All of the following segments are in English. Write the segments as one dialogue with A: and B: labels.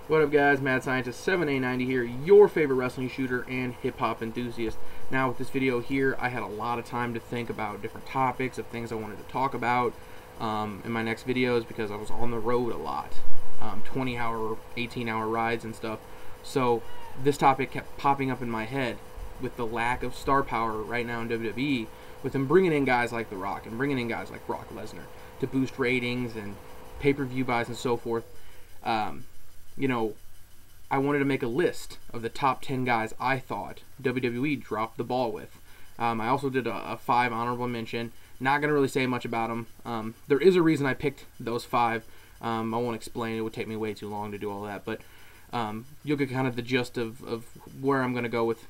A: What up, guys? Mad Scientist 7A90 here, your favorite wrestling shooter and hip-hop enthusiast. Now, with this video here, I had a lot of time to think about different topics of things I wanted to talk about in my next videos because I was on the road a lot, 20-hour, 18-hour rides and stuff. So this topic kept popping up in my head with the lack of star power right now in WWE, with them bringing in guys like The Rock and bringing in guys like Brock Lesnar to boost ratings and pay-per-view buys and so forth. You know, I wanted to make a list of the top 10 guys I thought WWE dropped the ball with. I also did a 5 honorable mention. Not going to really say much about them. There is a reason I picked those 5. I won't explain. It would take me way too long to do all that. But you'll get kind of the gist of where I'm going to go with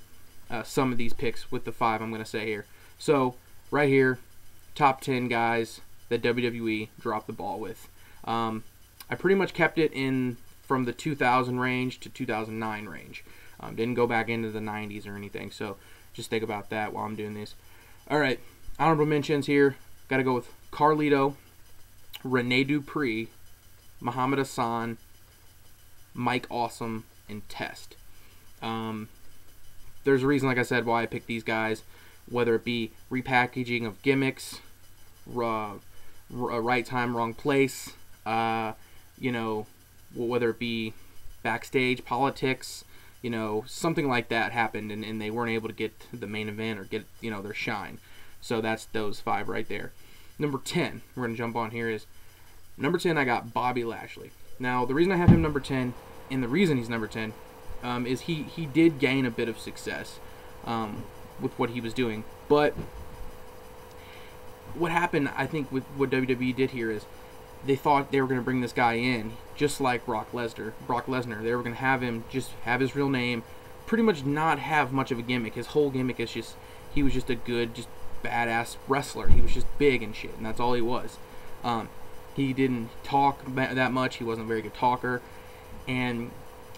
A: some of these picks with the 5 I'm going to say here. So, right here, top 10 guys that WWE dropped the ball with. I pretty much kept it in from the 2000 range to 2009 range. Didn't go back into the 90s or anything, so just think about that while I'm doing this. Alright, honorable mentions here. Got to go with Carlito, Rene Dupree, Muhammad Hassan, Mike Awesome, and Test. There's a reason, like I said, why I picked these guys, whether it be repackaging of gimmicks, right time, wrong place, you know, whether it be backstage politics, you know, something like that happened and they weren't able to get to the main event or get, you know, their shine. So that's those 5 right there. Number 10, we're going to jump on here, is number 10, I got Bobby Lashley. Now, the reason I have him number 10, and the reason he's number 10, is he did gain a bit of success with what he was doing. But what happened, I think, with what WWE did here is they thought they were going to bring this guy in just like Brock Lesnar. They were going to have him just have his real name, pretty much not have much of a gimmick. His whole gimmick is just he was just a good, just badass wrestler. He was just big and shit, and that's all he was. He didn't talk that much. He wasn't a very good talker, and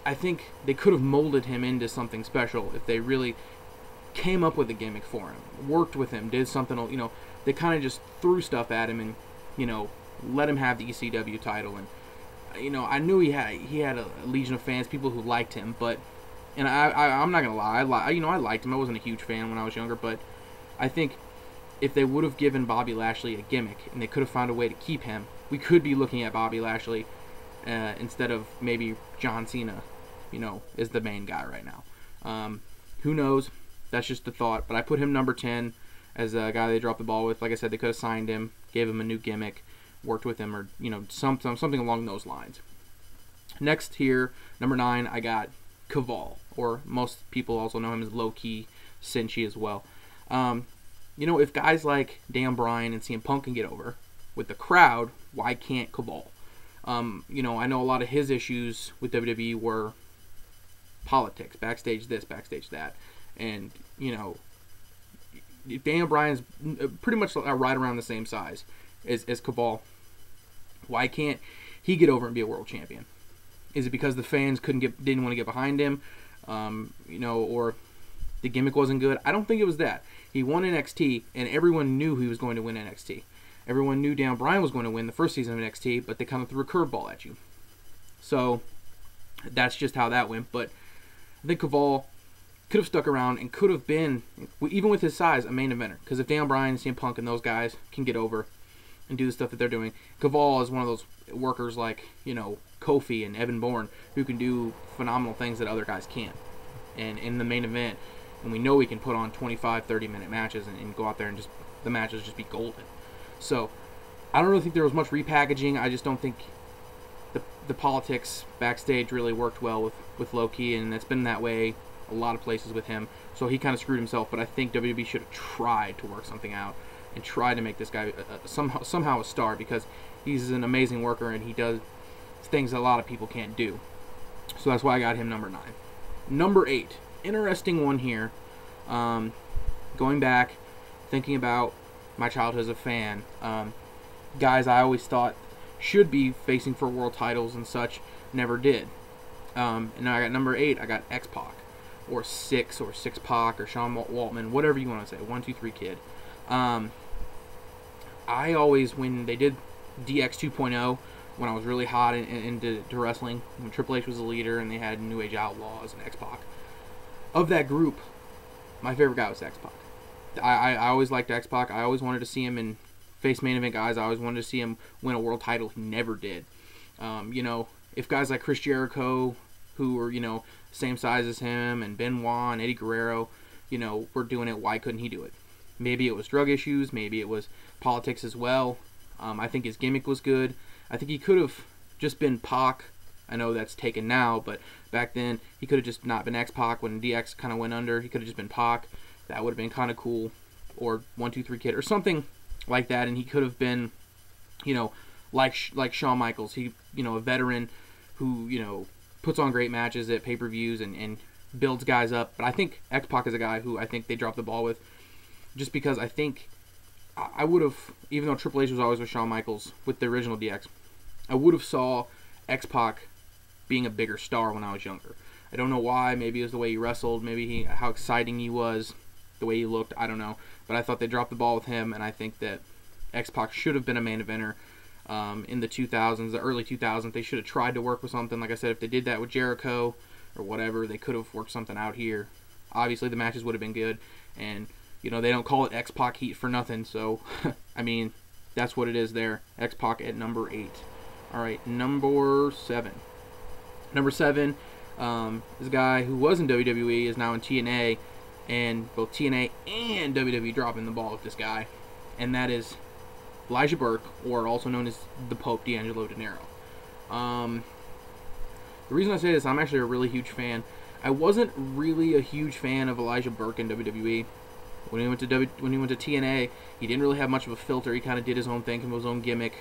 A: I think they could have molded him into something special if they really came up with a gimmick for him, worked with him, did something. You know, they kind of just threw stuff at him and, you know, let him have the ECW title. And you know, I knew he had a legion of fans, people who liked him, but and I'm not gonna lie, I liked him. I wasn't a huge fan when I was younger, but I think if they would have given Bobby Lashley a gimmick and they could have found a way to keep him, we could be looking at Bobby Lashley instead of maybe John Cena, you know, is the main guy right now. Who knows? That's just a thought. But I put him number 10 as a guy they dropped the ball with. Like I said, they could have signed him, gave him a new gimmick, worked with him, or, you know, something along those lines. Next here, number 9, I got Kaval, or most people also know him as Low-Key Cincy as well. You know, if guys like Dan Bryan and CM Punk can get over with the crowd, why can't Kaval? You know, I know a lot of his issues with WWE were politics, backstage this, backstage that, and, you know, Daniel Bryan's pretty much right around the same size as Kaval. Why can't he get over and be a world champion? Is it because the fans didn't want to get behind him, you know, or the gimmick wasn't good? I don't think it was that. He won NXT, and everyone knew he was going to win NXT. Everyone knew Dan Bryan was going to win the first season of NXT, but they kind of threw a curveball at you. So that's just how that went. But I think Kaval could have stuck around and could have been, even with his size, a main eventer. Because if Dan Bryan, CM Punk, and those guys can get over and do the stuff that they're doing, Kaval is one of those workers like, you know, Kofi and Evan Bourne, who can do phenomenal things that other guys can't. And in the main event, and we know he can put on 25, 30-minute matches and go out there and just the matches just be golden. So I don't really think there was much repackaging. I just don't think the politics backstage really worked well with Low-Key, and it's been that way a lot of places with him. So he kind of screwed himself, but I think WWE should have tried to work something out and tried to make this guy somehow a star, because he's an amazing worker and he does things a lot of people can't do. So that's why I got him number 9. Number 8, interesting one here. Going back, thinking about my childhood as a fan, guys I always thought should be facing for world titles and such, never did. And now I got number 8, I got X-Pac, or Six-Pac, or Sean Waltman, whatever you want to say, 1, 2, 3 Kid. I always, when they did DX 2.0, when I was really hot into wrestling, when Triple H was the leader and they had New Age Outlaws and X-Pac. Of that group, my favorite guy was X-Pac. I always liked X-Pac. I always wanted to see him in face main event guys. I always wanted to see him win a world title. He never did. If guys like Chris Jericho, who were, same size as him, and Benoit and Eddie Guerrero, were doing it, why couldn't he do it? Maybe it was drug issues. Maybe it was politics as well. I think his gimmick was good. I think he could have just been Pac. I know that's taken now, but back then he could have just not been X-Pac when DX kind of went under. He could have just been Pac. That would have been kind of cool. Or 1-2-3 Kid or something like that, and he could have been, like Shawn Michaels. He, a veteran who, puts on great matches at pay-per-views and builds guys up. But I think X-Pac is a guy who I think they dropped the ball with, just because I think I would have, even though Triple H was always with Shawn Michaels with the original DX, I would have saw X-Pac being a bigger star when I was younger. I don't know why. Maybe it was the way he wrestled. Maybe how exciting he was, the way he looked. I don't know. But I thought they dropped the ball with him, and I think that X-Pac should have been a main eventer in the 2000s, the early 2000s. They should have tried to work with something. Like I said, if they did that with Jericho or whatever, they could have worked something out here. Obviously, the matches would have been good, and they don't call it X-Pac heat for nothing. So, I mean, that's what it is there. X-Pac at number 8. All right, number 7. Number 7 is a guy who was in WWE, is now in TNA, and both TNA and WWE dropping the ball with this guy, and that is Elijah Burke, or also known as the Pope D'Angelo Dinero. The reason I say this, I'm actually a really huge fan. I wasn't really a huge fan of Elijah Burke in WWE. When he went to TNA, he didn't really have much of a filter. He kind of did his own thing, his own gimmick.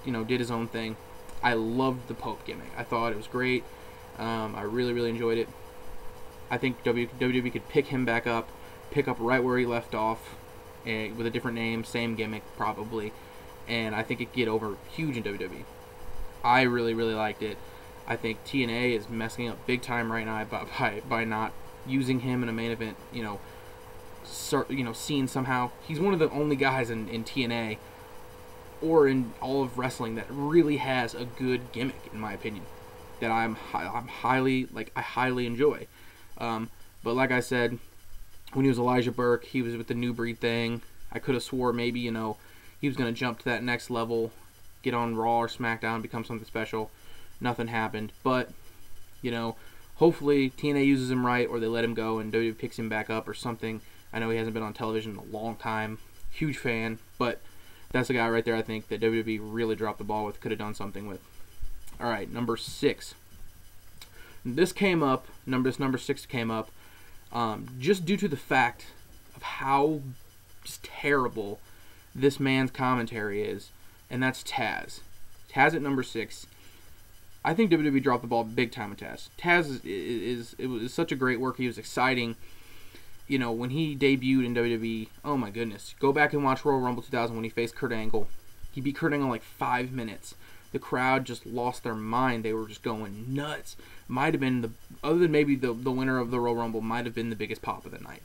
A: Did his own thing. I loved the Pope gimmick. I thought it was great. I really, really enjoyed it. I think WWE could pick him back up, pick up right where he left off, with a different name, same gimmick probably, and I think it could get over huge in WWE. I really, really liked it. I think TNA is messing up big time right now by not using him in a main event. Scene somehow. He's one of the only guys in TNA or in all of wrestling that really has a good gimmick, in my opinion, that I highly enjoy. But like I said, when he was Elijah Burke, he was with the New Breed thing. I could have swore maybe, he was going to jump to that next level, get on Raw or SmackDown, become something special. Nothing happened. But, hopefully TNA uses him right, or they let him go and WWE picks him back up or something. I know he hasn't been on television in a long time. Huge fan, but that's a guy right there I think that WWE really dropped the ball with, could have done something with. All right, number 6. This came up, number 6 came up, just due to the fact of how just terrible this man's commentary is, and that's Taz. Taz at number 6. I think WWE dropped the ball big time with Taz. Taz it was such a great work. He was exciting. When he debuted in WWE, oh my goodness. Go back and watch Royal Rumble 2000 when he faced Kurt Angle. He beat Kurt Angle in like 5 minutes. The crowd just lost their mind. They were just going nuts. Might have been other than maybe the winner of the Royal Rumble, might have been the biggest pop of the night.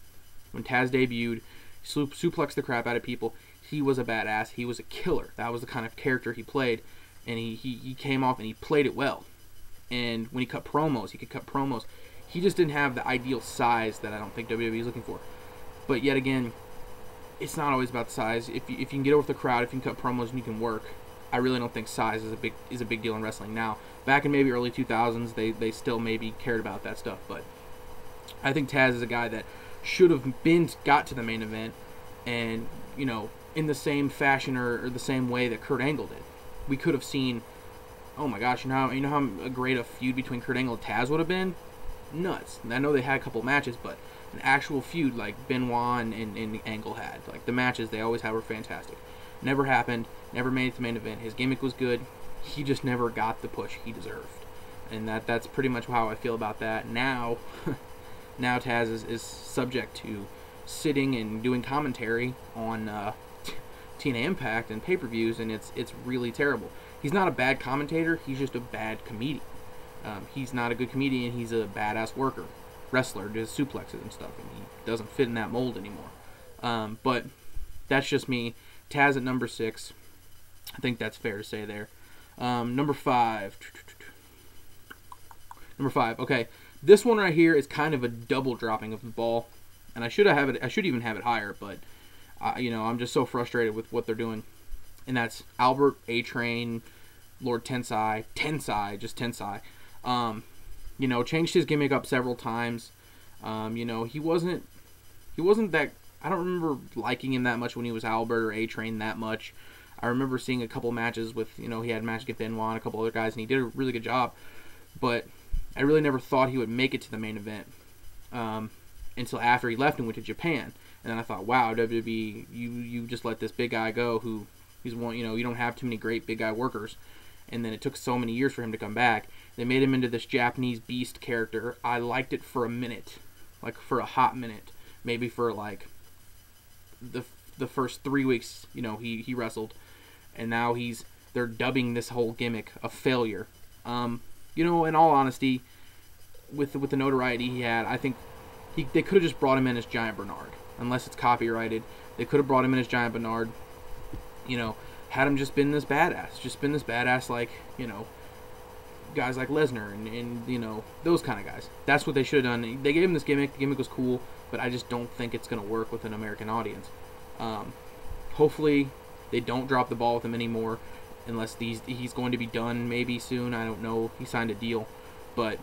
A: When Taz debuted, suplexed the crap out of people. He was a badass. He was a killer. That was the kind of character he played. And he came off and he played it well. And when he cut promos, he could cut promos. He just didn't have the ideal size that I don't think WWE is looking for. But yet again, it's not always about size. If you can get over the crowd, if you can cut promos and you can work, I really don't think size is a big deal in wrestling now. Back in maybe early 2000s, they still maybe cared about that stuff. But I think Taz is a guy that should have got to the main event, and in the same fashion or the same way that Kurt Angle did. We could have seen, oh my gosh, you know how great a feud between Kurt Angle and Taz would have been? Nuts. And I know they had a couple matches, but an actual feud like Benoit and Angle had. Like the matches they always had were fantastic. Never happened, never made it to the main event. His gimmick was good. He just never got the push he deserved. And that's pretty much how I feel about that. Now Taz is subject to sitting and doing commentary on TNA Impact and pay-per-views, and it's really terrible. He's not a bad commentator. He's just a bad comedian. He's not a good comedian. He's a badass worker, wrestler, does suplexes and stuff, and he doesn't fit in that mold anymore. But that's just me. Taz at number 6. I think that's fair to say there. Number five. Number five. Okay, this one right here is kind of a double dropping of the ball, and I should even have it higher, but I'm just so frustrated with what they're doing, and that's Albert A-Train, Lord Tensai, just Tensai. Changed his gimmick up several times. He wasn't that. I don't remember liking him that much when he was Albert or A-Train that much. I remember seeing a couple matches with, he had a match against Benoit and a couple other guys, and he did a really good job. But I really never thought he would make it to the main event until after he left and went to Japan. And then I thought, wow, WWE, you just let this big guy go who he's one, you don't have too many great big guy workers. And then it took so many years for him to come back. They made him into this Japanese beast character. I liked it for a minute, like for a hot minute, maybe for like the first 3 weeks, he wrestled, and now they're dubbing this whole gimmick a failure. In all honesty, with the notoriety he had, I think they could have just brought him in as Giant Bernard, unless it's copyrighted. They could have brought him in as Giant Bernard, had him just been this badass like, guys like Lesnar and those kind of guys. That's what they should have done. They gave him this gimmick. The gimmick was cool, but I just don't think it's going to work with an American audience. Hopefully they don't drop the ball with him anymore, unless he's going to be done maybe soon. I don't know. He signed a deal, but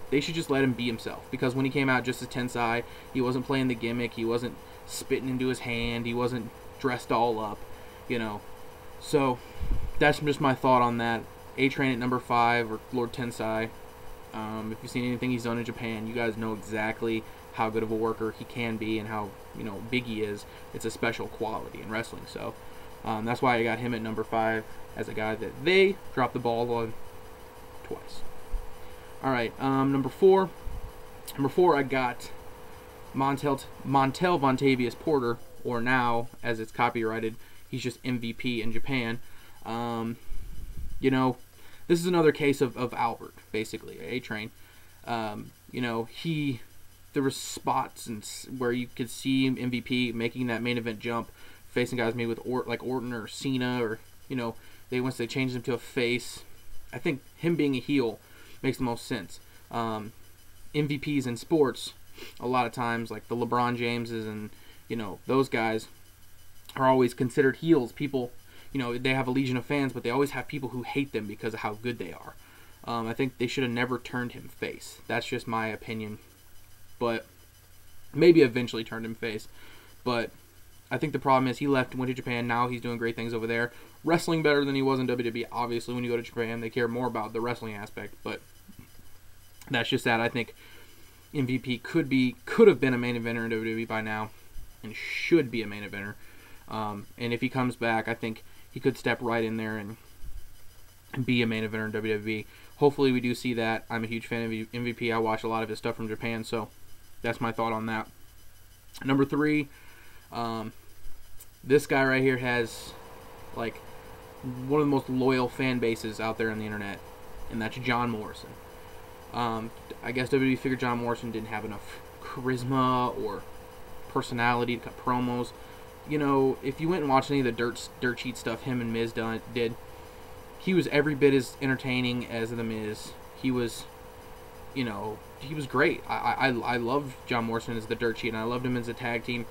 A: they should just let him be himself, because when he came out just as Tensai, he wasn't playing the gimmick. He wasn't spitting into his hand. He wasn't dressed all up, So that's just my thought on that. A-Train at number 5, or Lord Tensai. If you've seen anything he's done in Japan, you guys know exactly how good of a worker he can be and how big he is. It's a special quality in wrestling. So that's why I got him at number 5 as a guy that they dropped the ball on twice. All right, number 4. Number 4, I got Montel Vontavious Porter, or now, as it's copyrighted, he's just MVP in Japan. This is another case of Albert, basically, A-Train. There were spots where you could see MVP making that main event jump, facing guys maybe with Orton or Cena, or once they changed him to a face. I think him being a heel makes the most sense. MVPs in sports, a lot of times, like the LeBron Jameses and those guys, are always considered heels. People, they have a legion of fans, but they always have people who hate them because of how good they are. I think they should have never turned him face. That's just my opinion. But maybe eventually turned him face. But I think the problem is he left and went to Japan. Now he's doing great things over there. Wrestling better than he was in WWE. Obviously, when you go to Japan, they care more about the wrestling aspect. But that's just that. I think MVP could have been a main eventer in WWE by now, and should be a main eventer. And if he comes back, I think he could step right in there and be a main eventer in WWE. Hopefully we do see that. I'm a huge fan of MVP. I watch a lot of his stuff from Japan, so that's my thought on that. Number 3, this guy right here has like one of the most loyal fan bases out there on the internet, and that's John Morrison. I guess WWE figured John Morrison didn't have enough charisma or personality to cut promos. If you went and watched any of the dirt sheet stuff him and Miz did, he was every bit as entertaining as the Miz. He was great. I loved John Morrison as the dirt sheet, and I loved him as a tag team.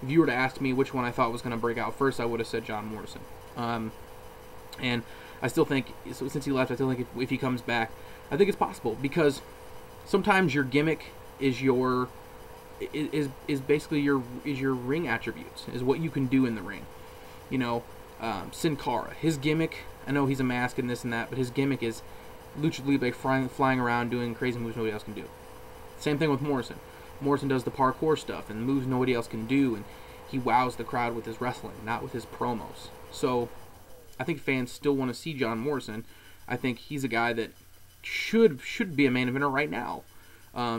A: If you were to ask me which one I thought was going to break out first, I would have said John Morrison. And I still think, since he left, I still think if he comes back, I think it's possible, because sometimes your gimmick is basically your ring attributes, is what you can do in the ring. Sin Cara, his gimmick, I know he's a mask and this and that, but his gimmick is Lucha Libre, flying around doing crazy moves nobody else can do. Same thing with Morrison. Morrison does the parkour stuff and moves nobody else can do, and he wows the crowd with his wrestling, not with his promos. So I think fans still want to see John Morrison. I think he's a guy that should be a main eventer right now.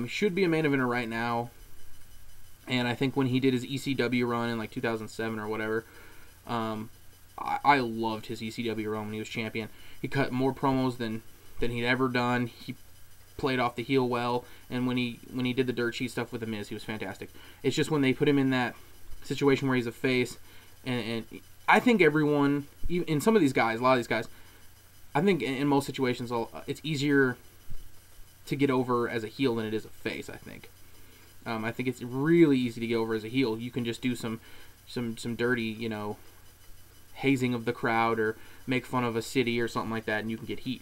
A: Should be a main eventer right now. And I think when he did his ECW run in like 2007 or whatever, I loved his ECW run when he was champion. He cut more promos than he'd ever done. He played off the heel well, and when he did the dirt sheet stuff with the Miz, he was fantastic. It's just when they put him in that situation where he's a face, and I think everyone, in some of these guys, a lot of these guys, I think in most situations, it's easier to get over as a heel than it is a face, I think. I think it's really easy to get over as a heel. You can just do some dirty, you know, hazing of the crowd or make fun of a city or something like that, and you can get heat.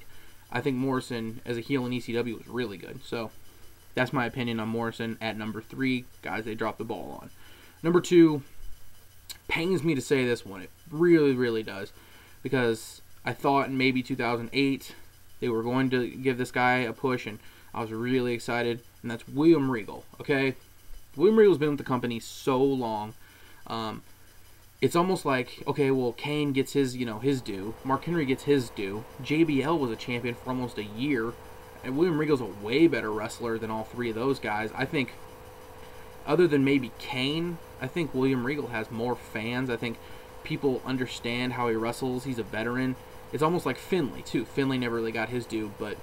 A: I think Morrison as a heel in ECW was really good. So that's my opinion on Morrison at number 3. Guys, they dropped the ball on. Number 2, pains me to say this one. It really, really does. Because I thought in maybe 2008 they were going to give this guy a push, and I was really excited, and that's William Regal, okay? William Regal's been with the company so long. It's almost like, okay, well, Kane gets his, you know, his due. Mark Henry gets his due. JBL was a champion for almost a year, and William Regal's a way better wrestler than all 3 of those guys. I think, other than maybe Kane, I think William Regal has more fans. I think people understand how he wrestles. He's a veteran. It's almost like Finlay, too. Finlay never really got his due, but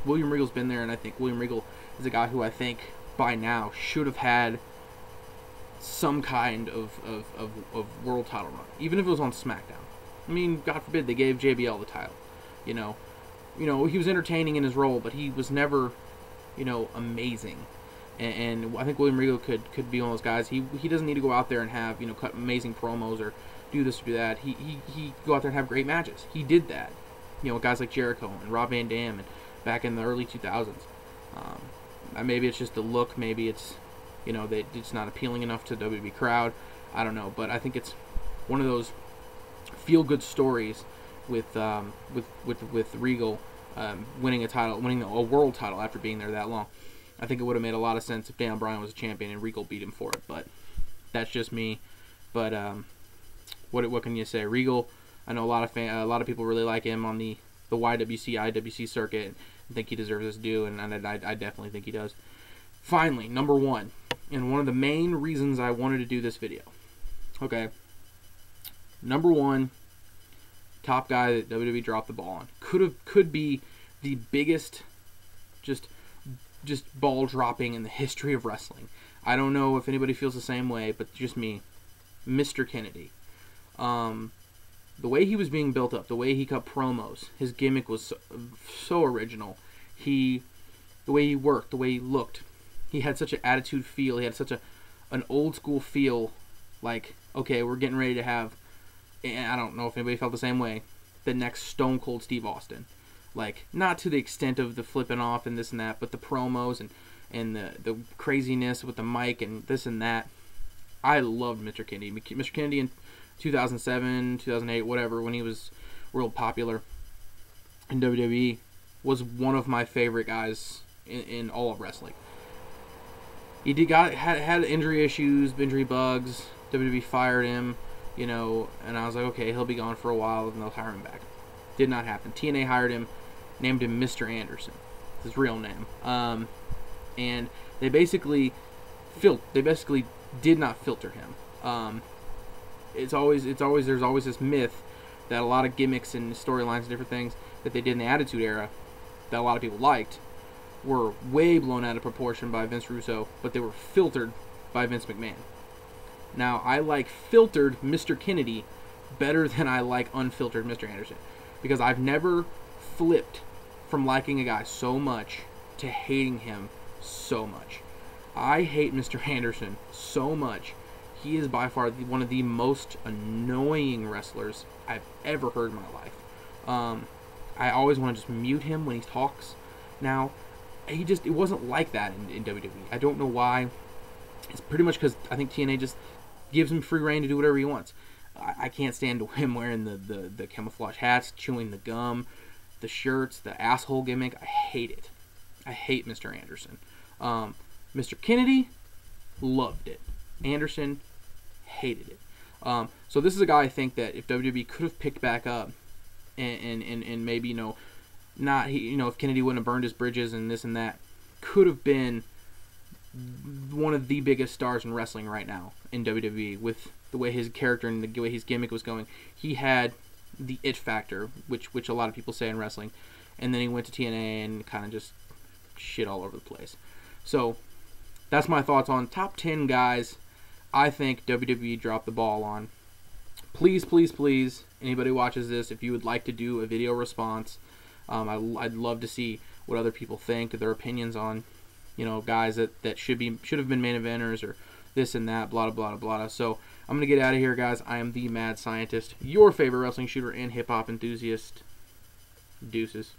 A: William Regal's been there, and I think William Regal is a guy who I think by now should have had some kind of world title run, even if it was on SmackDown. I mean, God forbid they gave JBL the title. You know, he was entertaining in his role, but he was never, you know, amazing. And I think William Regal could be one of those guys. He doesn't need to go out there and have, you know, cut amazing promos or do this or do that. He go out there and have great matches. He did that. You know, guys like Jericho and Rob Van Dam and back in the early 2000s. Maybe it's just the look. Maybe it's, you know, that it's not appealing enough to the WWE crowd. I don't know, but I think it's one of those feel-good stories with Regal winning a world title after being there that long. I think it would have made a lot of sense if Dan Bryan was a champion and Regal beat him for it, but that's just me. But what can you say? Regal, I know a lot of people really like him on the YWC, IWC circuit. I think he deserves his due, and I definitely think he does. Finally, number 1, and one of the main reasons I wanted to do this video. Okay, number 1, top guy that WWE dropped the ball on. Could be the biggest just ball dropping in the history of wrestling. I don't know if anybody feels the same way, but just me. Mr. Kennedy. The way he was being built up, the way he cut promos, his gimmick was so original. The way he worked, the way he looked, he had such an attitude feel. He had such an old school feel. Like, okay, we're getting ready to have, and I don't know if anybody felt the same way, the next Stone Cold Steve Austin. Like, not to the extent of the flipping off and this and that, but the promos and the craziness with the mic and this and that. I loved Mr. Kennedy. Mr. Kennedy in 2007, 2008, whatever, when he was real popular in WWE, was one of my favorite guys in all of wrestling. He had injury issues, injury bugs. WWE fired him, you know, and I was like, okay, he'll be gone for a while, and they'll hire him back. Did not happen. TNA hired him, named him Mr. Anderson, his real name, and they basically did not filter him. There's always this myth that a lot of gimmicks and storylines and different things that they did in the Attitude Era that a lot of people liked were way blown out of proportion by Vince Russo, but they were filtered by Vince McMahon. Now, I like filtered Mr. Kennedy better than I like unfiltered Mr. Anderson, because I've never flipped from liking a guy so much to hating him so much. I hate Mr. Anderson so much. He is by far one of the most annoying wrestlers I've ever heard in my life. I always want to just mute him when he talks. Now, it wasn't like that in WWE. I don't know why. It's pretty much because I think TNA just gives him free reign to do whatever he wants. I can't stand him wearing the camouflage hats, chewing the gum, the shirts, the asshole gimmick. I hate it. I hate Mr. Anderson. Mr. Kennedy, loved it. Anderson, hated it. So this is a guy I think that if WWE could have picked back up and maybe, if Kennedy wouldn't have burned his bridges and this and that, could have been one of the biggest stars in wrestling right now in WWE with the way his character and the way his gimmick was going. He had the it factor, which a lot of people say in wrestling, and then he went to TNA and kind of just shit all over the place. So that's my thoughts on top 10 guys I think WWE dropped the ball on. Please, please, please, anybody watches this, if you would like to do a video response, I'd love to see what other people think, their opinions on, guys that should have been main eventers or this and that, blah, blah, blah, blah. So I'm going to get out of here, guys. I am the Mad Scientist, your favorite wrestling shooter and hip-hop enthusiast. Deuces.